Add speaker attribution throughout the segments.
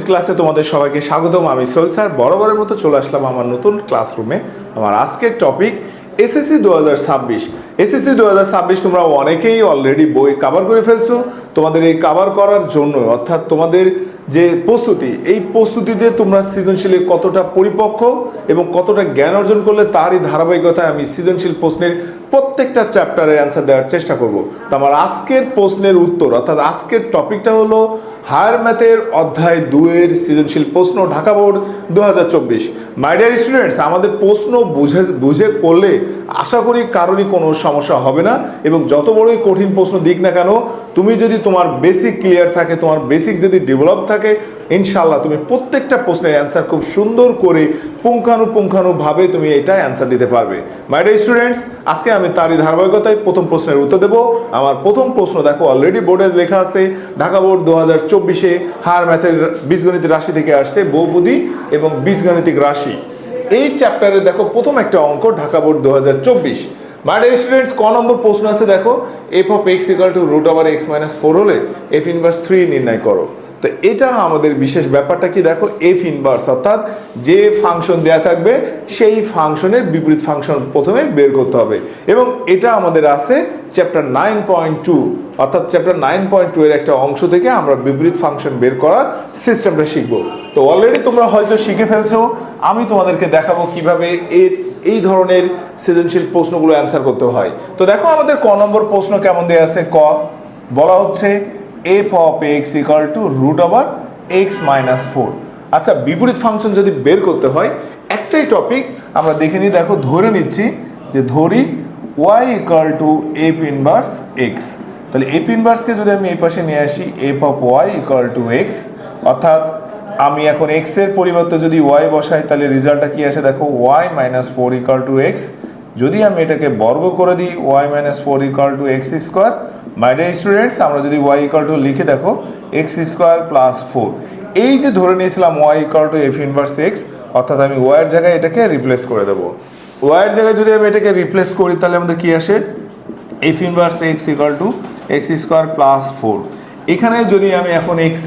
Speaker 1: ক্লাসে তোমাদের সবাইকে স্বাগতম। আমি সোহেল স্যার বরাবরের মতো চলে আসলাম আমার নতুন ক্লাসরুমে। আমার আজকের টপিক এসএসসি 2026। এসএসসি 2026 তোমরা অনেকেই অলরেডি বই কভার করে ফেলছো। তোমাদের এই কভার করার জন্য অর্থাৎ তোমাদের যে প্রস্তুতি, এই প্রস্তুতিতে তোমরা সৃজনশীলের কতটা পরিপক্ক এবং কতটা জ্ঞান অর্জন করলে তারই ধারাবাহিকতায় আমি সৃজনশীল প্রশ্নের প্রত্যেকটা চ্যাপ্টারে অ্যান্সার দেওয়ার চেষ্টা করব। তো আমার আজকের প্রশ্নের উত্তর অর্থাৎ আজকের টপিকটা হলো হায়ার ম্যাথের অধ্যায় 2-এর সৃজনশীল প্রশ্ন, Dhaka board 2024। My dear students, আমাদের প্রশ্ন বুঝে করলে আশা করি কারোরই কোনো সমস্যা হবে না। এবং যত বড়ই কঠিন প্রশ্ন দিক না কেন, তুমি যদি তোমার বেসিক ক্লিয়ার থাকে, তোমার বেসিক যদি ডেভেলপ থাকে, ইনশাল্লাহ তুমি প্রত্যেকটা প্রশ্নের অ্যান্সার খুব সুন্দর করে পুঙ্খানুপুঙ্খানুভাবে তুমি এটা অ্যান্সার দিতে পারবে। মাই ডিয়ার স্টুডেন্টস, আজকে আমি তারই ধারাবাহিকতায় প্রথম প্রশ্নের উত্তর দেবো। আমার প্রথম প্রশ্ন দেখো অলরেডি বোর্ডে লেখা আছে, ঢাকা বোর্ড 2024-এ হায়ার ম্যাথের বীজগণিতিক রাশি থেকে আসছে বহুপদী এবং বীজগণিতিক রাশি। এই চ্যাপ্টারে দেখো প্রথম একটা অঙ্ক, Dhaka board 2024। My dear students, ক নম্বর প্রশ্ন আছে দেখো, f of x equal to root over x minus 4 হলে এফ ইনভার্স 3 নির্ণয় করো। তো এটা আমাদের বিশেষ ব্যাপারটা কি দেখো, এফ ইনভার্স অর্থাৎ যে ফাংশন দেয়া থাকবে সেই ফাংশনের বিপরীত ফাংশন প্রথমে বের করতে হবে। এবং এটা আমাদের আছে চ্যাপ্টার 9.2 অর্থাৎ চ্যাপ্টার 9.2 এর একটা অংশ থেকে আমরা বিপরীত ফাংশন বের করার সিস্টেমটা শিখবো। তো অলরেডি তোমরা হয়তো শিখে ফেলছো, আমি তোমাদেরকে দেখাবো কিভাবে এই ধরনের সৃজনশীল প্রশ্নগুলো অ্যান্সার করতে হয়। তো দেখো আমাদের ক নম্বর প্রশ্ন কেমন দেয়া আছে। ক বলা হচ্ছে f of x equal to root over x minus 4। আচ্ছা, বিপরীত ফাংশন যদি বের করতে হয় একটাই টপিক আমরা দেখে নিই। দেখো ধরে নিচ্ছি যে ধরি y equal to f inverse x. তাহলে এফ ইনভার্সকে যদি আমি এই পাশে নিয়ে আসি, f of y equal to x, অর্থাৎ আমি এখন এক্স এর পরিবর্তে যদি ওয়াই বসাই তাহলে রেজাল্টটা কি আসে দেখো, y minus 4 equal to x. যদি আমি এটাকে বর্গ করে দিই, y minus 4 equal to x square. My dear students, আমরা যদি ওয়াই ইকুয়াল টু লিখে দেখো এক্স স্কোয়ার প্লাস 4। এই যে ধরে নিয়েছিলাম y equal to f inverse x, অর্থাৎ আমি ওয়াইয়ের জায়গায় এটাকে রিপ্লেস করে দেবো। ওয়াইয়ের জায়গায় যদি আমি এটাকে রিপ্লেস করি তাহলে আমাদের কি আসে, F inverse x equal to x square plus 4। এখানে যদি আমি এখন এক্স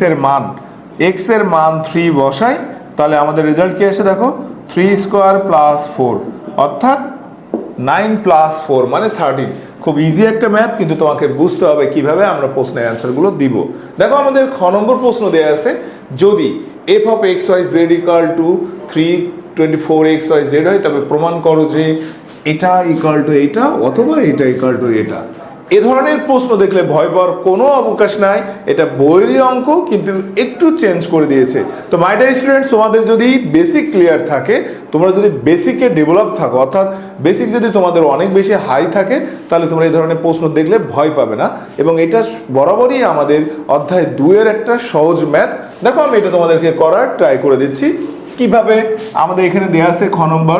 Speaker 1: এর মান 3 বসাই তাহলে আমাদের রেজাল্ট কি আসে দেখো, 3 স্কোয়ার প্লাস 4 অর্থাৎ 9 প্লাস 4 মানে 13। খুব ইজি একটা ম্যাথ, কিন্তু তোমাকে বুঝতে হবে কিভাবে আমরা প্রশ্নের অ্যান্সারগুলো দিব। দেখো আমাদের খ নম্বর প্রশ্ন দেওয়া আছে, যদি f of x Y Z equal to 324 x Y z হয় তবে প্রমাণ করো যে এটা ইকুয়াল টু এটা অথবা এটা ইকুয়াল টু এটা। এ ধরনের প্রশ্ন দেখলে ভয় পাওয়ার কোনো অবকাশ নাই, এটা বইয়েরই অঙ্ক কিন্তু একটু চেঞ্জ করে দিয়েছে। তো মাই ডিয়ার স্টুডেন্টস, তোমাদের যদি বেসিক ক্লিয়ার থাকে, তোমরা যদি বেসিকে ডেভেলপ থাকো অর্থাৎ বেসিক যদি তোমাদের অনেক বেশি হাই থাকে, তাহলে তোমরা এই ধরনের প্রশ্ন দেখলে ভয় পাবে না। এবং এটা বরাবরই আমাদের অধ্যায় 2-এর একটা সহজ ম্যাথ। দেখো আমি এটা তোমাদেরকে করার ট্রাই করে দিচ্ছি কিভাবে। আমাদের এখানে দেওয়া আছে খ নম্বর,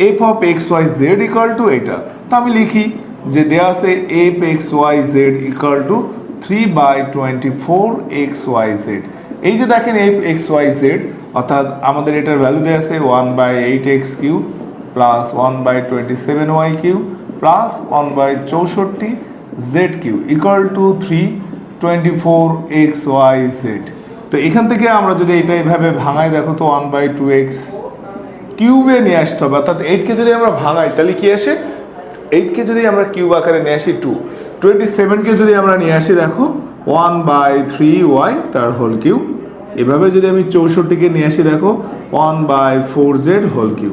Speaker 1: F of x Y Z equal to এটা। তো আমি লিখি যে দেওয়া আছে F X Y Z equal to 3/24 X Y Z. এই যে দেখেন এফ এক্স ওয়াই জেড অর্থাৎ আমাদের এটার ভ্যালু দেওয়া আছে 1/8 x cube plus 1/27 y cube plus 1/64 z cube equal to 324 x Y z. তো এখান থেকে আমরা যদি এটা এইভাবে ভাঙাই দেখো তো 1/2 এক্স কিউবে নিয়ে আসতে হবে, অর্থাৎ 8কে যদি আমরা ভাঙাই তাহলে কি আসে, 8কে যদি আমরা কিউব আকারে নিয়ে আসি 2, 27কে যদি আমরা নিয়ে আসি দেখো 1/3 ওয়াই তার হোল কিউ। এভাবে যদি আমি 64কে নিয়ে আসি দেখো 1/4 জেড হোল কিউ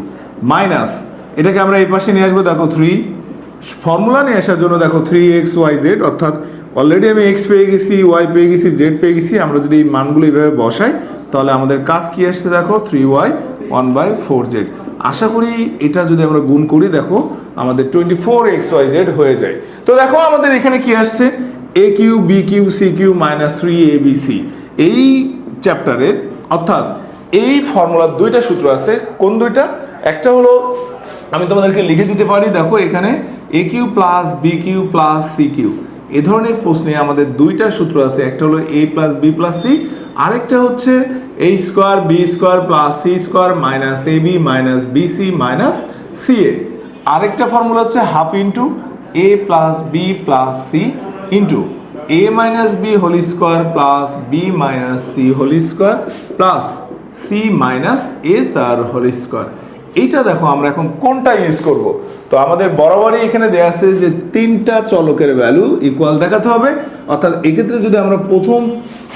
Speaker 1: মাইনাস এটাকে আমরা এই পাশে নিয়ে আসবো দেখো 3, ফর্মুলা নিয়ে আসার জন্য দেখো 3x y z, অর্থাৎ অলরেডি আমি x পেয়ে গেছি, y পেয়ে গেছি, z পেয়ে গেছি। আমরা যদি এই মানগুলো এইভাবে বসাই তাহলে আমাদের কাজ কি আসছে দেখো 3y 1/4 z। আশা করি এটা যদি আমরা গুণ করি দেখো আমাদের 24x y z হয়ে যায়। তো দেখো আমাদের এখানে কি আসছে, a cube b cube c cube minus 3abc। এই চ্যাপ্টারের অর্থাৎ এই ফর্মুলার দুইটা সূত্র আছে। কোন দুইটা? একটা হলো আমি তোমাদেরকে লিখে দিতে পারি, দেখো এখানে A Q plus B Q plus C Q. এ ধরনের প্রশ্নে আমাদের দুইটা সূত্র আছে, একটা হলো A plus B plus C, আরেকটা হচ্ছে A square B square plus C square minus A B minus B C minus C A. আরেকটা ফর্মুলা হচ্ছে half into A plus B plus C into a minus B whole square plus B minus C whole square plus C minus এ তার whole square. এইটা দেখো আমরা এখন কোনটা use করব। তো আমাদের বরাবরই এখানে দেয়া আছে যে তিনটা চলকের ভ্যালু ইকুয়াল দেখাতে হবে, অর্থাৎ এক্ষেত্রে যদি আমরা প্রথম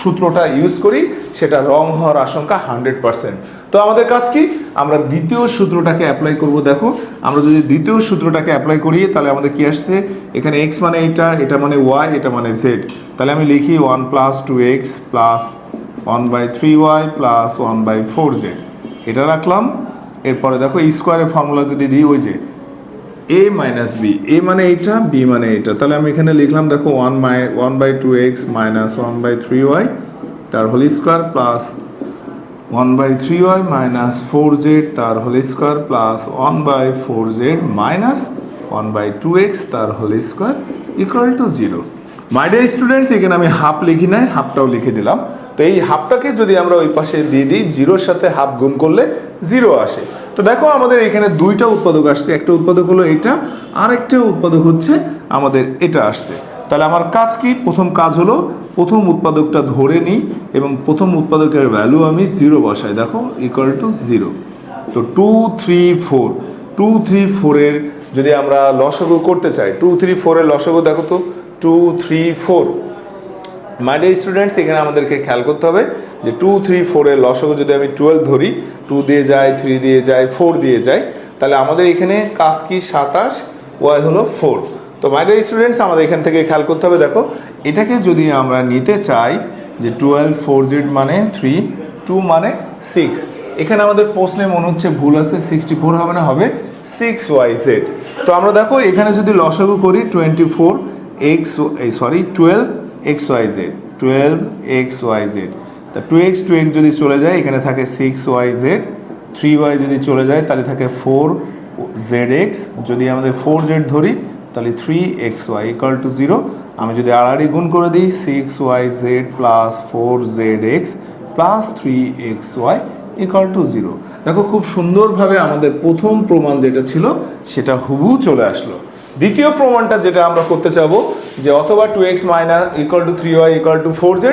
Speaker 1: সূত্রটা ইউজ করি সেটা রং হওয়ার আশঙ্কা 100%। তো আমাদের কাজ কি, আমরা দ্বিতীয় সূত্রটাকে অ্যাপ্লাই করব। দেখো আমরা যদি দ্বিতীয় সূত্রটাকে অ্যাপ্লাই করি তাহলে আমাদের কি আসছে, এখানে এক্স মানে এইটা, এটা মানে ওয়াই, এটা মানে জেড। তাহলে আমি লিখি 1 plus 2x plus 1/3y plus 1/4z, এটা রাখলাম। এরপরে দেখো স্কোয়ারের ফর্মুলা যদি দিই ওই যে a মাইনাস বি, এ মানে এইটা, বি মানে এইটা, তাহলে আমি এখানে লিখলাম দেখো 1/2x মাইনাস 1/3y তার whole square plus 1/3y minus 4z তার whole square plus 1/4z minus 1/2x তার whole square equal to 0। My dear students, এখানে আমি হাফ লিখি নাই, হাফটাও লিখে দিলাম। তো এই হাফটাকে যদি আমরা ওই পাশে দিয়ে দিই, জিরোর সাথে হাফ গুণ করলে 0 আসে। তো দেখো আমাদের এখানে দুইটা উৎপাদক আসছে, একটা উৎপাদক হলো এটা, আর একটা উৎপাদক হচ্ছে আমাদের এটা আসছে। তাহলে আমার কাজ কি, প্রথম কাজ হলো প্রথম উৎপাদকটা ধরে নিই এবং প্রথম উৎপাদকের ভ্যালু আমি 0 বসাই। দেখো ইকুয়াল টু 0। তো 2 3 4, 2 3 4-এর যদি আমরা লসাগু করতে চাই, 2 3 4-এর লসাগু দেখো তো 2 3 4। মাই ডিয়ার স্টুডেন্টস, এখানে আমাদেরকে খেয়াল করতে হবে যে 2 3 4-এর লসাগু যদি আমি 12 ধরি, 2 দিয়ে যায়, 3 দিয়ে যায়, 4 দিয়ে যায়, তাহলে আমাদের এখানে কাজ কি 27, ওয়াই হলো 4। তো মাই ডিয়ার স্টুডেন্টস, আমাদের এখান থেকে খেয়াল করতে হবে, দেখো এটাকে যদি আমরা নিতে চাই যে 12 4z মানে 3, 2 মানে 6, এখানে আমাদের প্রশ্নে মনে হচ্ছে ভুল আছে, 64 হবে না, হবে 6yz। তো আমরা দেখো এখানে যদি লসাগু করি 12xyz, তা 2x যদি চলে যায় এখানে থাকে 6yz, 3y যদি চলে যায় তাহলে থাকে 4zx, যদি আমাদের 4z ধরি তাহলে 3xy ইকুয়াল টু 0। আমি যদি আড়াআড়ি গুণ করে দিই 6yz plus 4zx plus 3xy equal to 0। দেখো খুব সুন্দরভাবে আমাদের প্রথম প্রমাণ যেটা ছিল সেটা হুবহু চলে আসলো। দ্বিতীয় প্রমাণটা যেটা আমরা করতে চাবো যে অথবা 2x minus equal to 3y equal to 4z,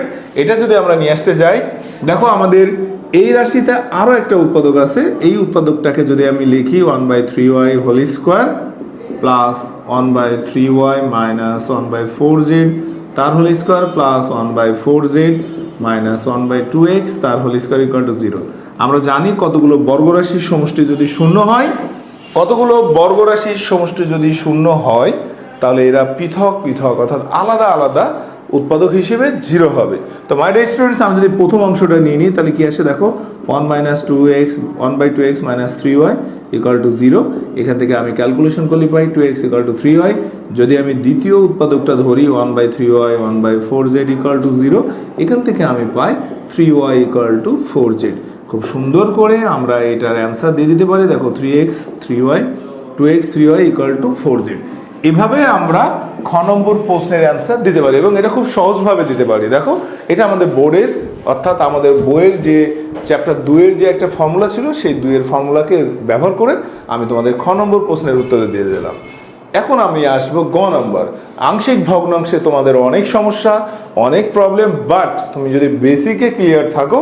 Speaker 1: এটা যদি আমরা নিয়ে আসতে যাই, দেখো আমাদের এই রাশিতে আরও একটা উৎপাদক আছে। এই উৎপাদকটাকে যদি আমি লিখি 1/3y whole square plus 1/3y minus 1/4z তার whole square plus 1/4z minus 1/2x তার হোল স্কোয়ার ইকুয়াল টু 0। আমরা জানি কতগুলো বর্গরাশির সমষ্টি যদি শূন্য হয়, কতগুলো বর্গরাশির সমষ্টি যদি শূন্য হয় তাহলে এরা পৃথক পৃথক অর্থাৎ আলাদা আলাদা উৎপাদক হিসেবে 0 হবে। তো মাই ডিয়ার স্টুডেন্টস, আমি যদি প্রথম অংশটা নিয়ে নিই তাহলে কি আসে দেখো 1/2x minus 3y equal to 0। এখান থেকে আমি ক্যালকুলেশন করলে পাই 2x ইকুয়াল টু 3y। যদি আমি দ্বিতীয় উৎপাদকটা ধরি 1/3y 1/4z ইকুয়াল টু 0, এখান থেকে আমি পাই 3y ইকুয়াল টু 4z। খুব সুন্দর করে আমরা এটার অ্যান্সার দিয়ে দিতে পারি। দেখো 3x 3y 2x 3y equal to 4z। এভাবে আমরা খ নম্বর প্রশ্নের অ্যান্সার দিতে পারি এবং এটা খুব সহজভাবে দিতে পারি। দেখো এটা আমাদের বোর্ডের অর্থাৎ আমাদের বইয়ের যে চ্যাপ্টার 2-এর যে একটা ফর্মুলা ছিল সেই 2-এর ফর্মুলাকে ব্যবহার করে আমি তোমাদের খ নম্বর প্রশ্নের উত্তর দিয়ে দিলাম। এখন আমি আসবো গ নম্বর। আংশিক ভগ্নাংশে তোমাদের অনেক সমস্যা, অনেক প্রবলেম, বাট তুমি যদি বেসিকে ক্লিয়ার থাকো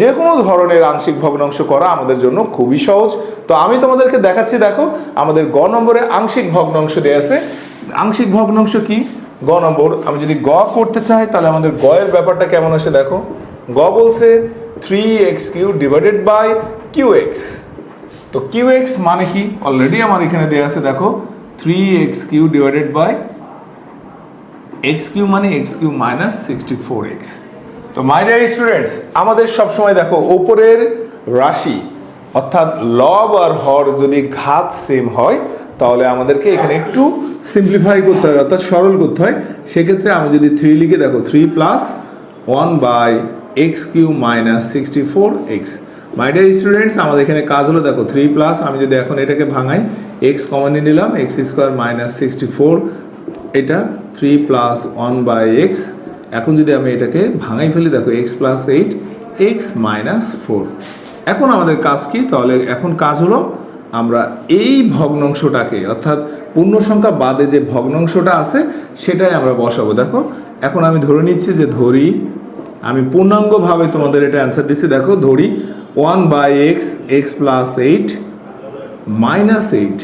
Speaker 1: যে কোনো ধরনের আংশিক ভগ্নাংশ করা আমাদের জন্য খুবই সহজ। তো আমি তোমাদেরকে দেখাচ্ছি, দেখো আমাদের গ নম্বরে আংশিক ভগ্নাংশ দেয়া আছে। আংশিক ভগ্নাংশ কি, গ নম্বর আমি যদি গ করতে চাই তাহলে আমাদের গ এর ব্যাপারটা কেমন আসে দেখো। গ বলছে 3x³ ডিভাইডেড বাই qx। তো qx মানে কি অলরেডি আমার এখানে দেয়া আছে, দেখো 3x³ ডিভাইডেড বাই x³ মানে x³ মাইনাস 64x। তো মাই ডিয়ার স্টুডেন্টস, আমাদের সবসময় দেখো উপরের রাশি অর্থাৎ লব আর হর যদি ঘাত সেম হয় তাহলে আমাদেরকে এখানে একটু সিম্পলিফাই করতে হয় অর্থাৎ সরল করতে হয়। সেক্ষেত্রে আমি যদি 3 লিখে দেখো 3 প্লাস 1/x³ মাইনাস 64x। মাই ডিয়ার স্টুডেন্টস, আমাদের এখানে কাজ হলো দেখো 3 প্লাস, আমি যদি এখন এটাকে ভাঙাই x কমন নিয়ে নিলাম, x² মাইনাস 64, এটা 3 প্লাস 1/x। এখন যদি আমি এটাকে ভাঙাই ফেলি দেখো x প্লাস 8 x মাইনাস 4। এখন আমাদের কাজ কি, তাহলে এখন কাজ হলো আমরা এই ভগ্নাংশটাকে অর্থাৎ পূর্ণ সংখ্যা বাদে যে ভগ্নাংশটা আছে সেটাই আমরা বসাবো। দেখো এখন আমি ধরে নিচ্ছি যে ধরি, আমি পূর্ণাঙ্গভাবে তোমাদের এটা অ্যান্সার দিচ্ছি। দেখো ধরি 1/x x প্লাস 8 মাইনাস 8।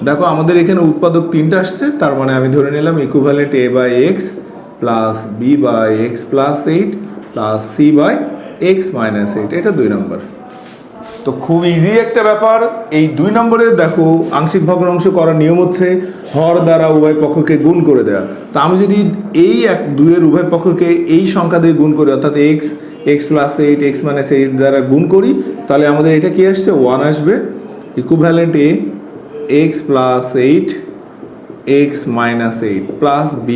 Speaker 1: দেখো আমাদের এখানে উৎপাদক 3টা আসছে, তার মানে আমি ধরে নিলাম equivalent a/x plus b/x plus 8 plus c/x minus 8। এটা 2 নম্বর। তো খুব ইজি একটা ব্যাপার। এই 2 নম্বরে দেখো আংশিক ভগ্নাংশ করার নিয়ম হচ্ছে হর দ্বারা উভয় পক্ষকে গুণ করে দেওয়া। তো আমি যদি এই 2 এর উভয় পক্ষকে এই সংখ্যা দিয়ে গুণ করি, অর্থাৎ x প্লাস 8 x মাইনাস 8 দ্বারা গুণ করি, তাহলে আমাদের এটা কি আসছে 1 আসবে। Equivalent a x plus 8 x minus 8 plus b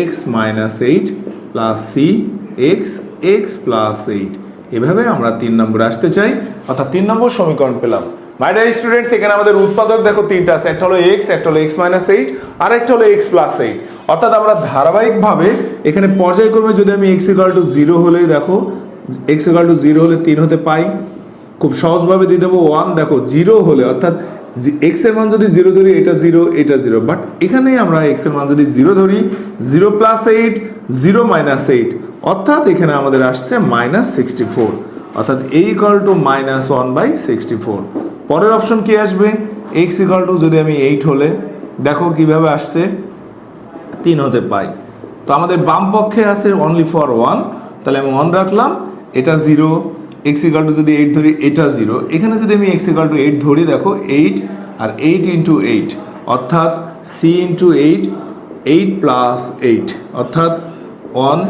Speaker 1: x minus 8 plus c x plus 8। এভাবে আমরা 3 নম্বরে আসতে চাই, অর্থাৎ 3 নম্বর সমীকরণ পেলাম। মাই ডিয়ার স্টুডেন্টস, এখানে আমাদের উৎপাদক দেখো 3টা আছে, একটা হলো x, একটা হলো x মাইনাস 8 আর একটা হলো x প্লাস 8। অর্থাৎ আমরা ধারাবাহিকভাবে এখানে পর্যায়ক্রমে যদি আমি x = 0 হলে দেখো x = 0 হলে 3 হতে পাই, খুব সহজভাবে দিয়ে দেবো 1। দেখো 0 হলে অর্থাৎ x এর মান যদি 0 ধরি এটা 0 এটা 0, বাট এখানে আমরা x এর মান যদি 0 ধরি 0 প্লাস 8 0 মাইনাস 8, অর্থাৎ এখানে আমাদের আসছে -64, অর্থাৎ a = -1/64। পরের অপশন কি আসবে, x = যদি আমি 8 হলে দেখো কিভাবে আসছে 3 হতে পাই। তো আমাদের বাম পক্ষে আছে অনলি ফর 1, তাহলে আমি 1 রাখলাম, এটা 0। x = যদি 8 ধরি এটা 0, এখানে যদি আমি x = 8 ধরি দেখো 8 আর 8 × 8 অর্থাৎ c × 8 8 প্লাস 8 অর্থাৎ 1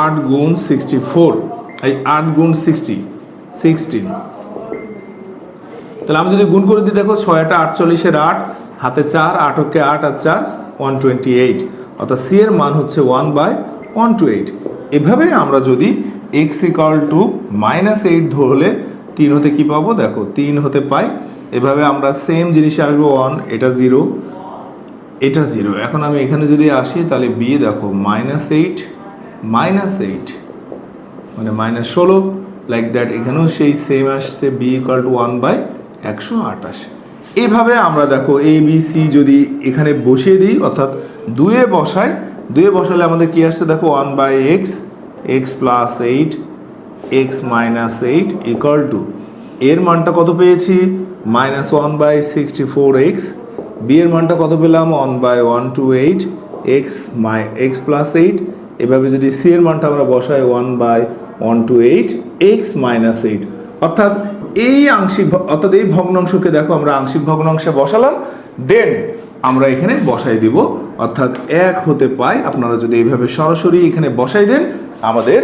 Speaker 1: 8 গুণ 64, এই 8 গুণ 60 16। তাহলে আমি যদি গুণ করে দিই দেখো 6 × 8 = 48 এর 8 হাতে 4 8 × 8 আর 4 128, অর্থাৎ c এর মান হচ্ছে 1/128। এভাবে আমরা যদি x = -8 ধরলে 3 হতে কি পাবো, দেখো 3 হতে পাই। এভাবে আমরা সেম জিনিসে আসবো 1 এটা 0 এটা 0। এখন আমি এখানে যদি আসি তাহলে b দেখো -8 -8 মানে -16 লাইক দ্যাট, এখানেও সেই সেম আসছে b = 1/128। এইভাবে আমরা দেখো a b c যদি এখানে বসিয়ে দিই অর্থাৎ 2 এ বসাই, 2 এ বসালে আমাদের কি আসছে দেখো 1/x x plus 8 x minus 8 equal to এর মানটা কত পেয়েছি -1/64x, b এর মানটা কত পেলাম 1/128 x প্লাস 8। এভাবে যদি c এর মানটা আমরা বসাই 1/128 x মাইনাস 8, অর্থাৎ এই এই ভগ্নাংশকে দেখো আমরা আংশিক ভগ্নাংশে বসালাম, দেন আমরা এখানে বসাই দিব, অর্থাৎ 1 হতে পাই। আপনারা যদি এইভাবে সরাসরি এখানে বসাই দেন আমাদের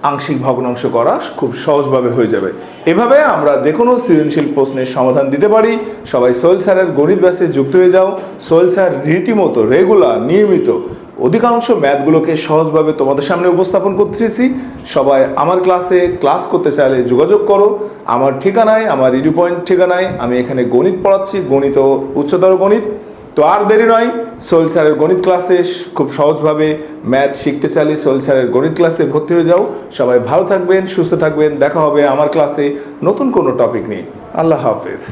Speaker 1: আংশিক ভগ্নাংশ করা খুব সহজভাবে হয়ে যাবে। এভাবে আমরা যে কোনো সৃজনশীল প্রশ্নের সমাধান দিতে পারি। সবাই সোহেল স্যারের গণিত ব্যাচে যুক্ত হয়ে যাও। সোহেল স্যার রীতিমতো রেগুলার নিয়মিত অধিকাংশ ম্যাথগুলোকে সহজভাবে তোমাদের সামনে উপস্থাপন করতেছি। সবাই আমার ক্লাসে ক্লাস করতে চাইলে যোগাযোগ করো। আমার ঠিকানায়, আমার রিডিউ পয়েন্ট ঠিকানায় আমি এখানে গণিত পড়াচ্ছি, গণিত ও উচ্চতর গণিত। তো আর দেরি নয়, সোহেল স্যারের গণিত ক্লাসে খুব সহজভাবে ম্যাথ শিখতে চাইলে সোহেল স্যারের গণিত ক্লাসে ভর্তি হয়ে যাও। সবাই ভালো থাকবেন, সুস্থ থাকবেন। দেখা হবে আমার ক্লাসে নতুন কোনো টপিক নিয়ে। আল্লাহ হাফেজ।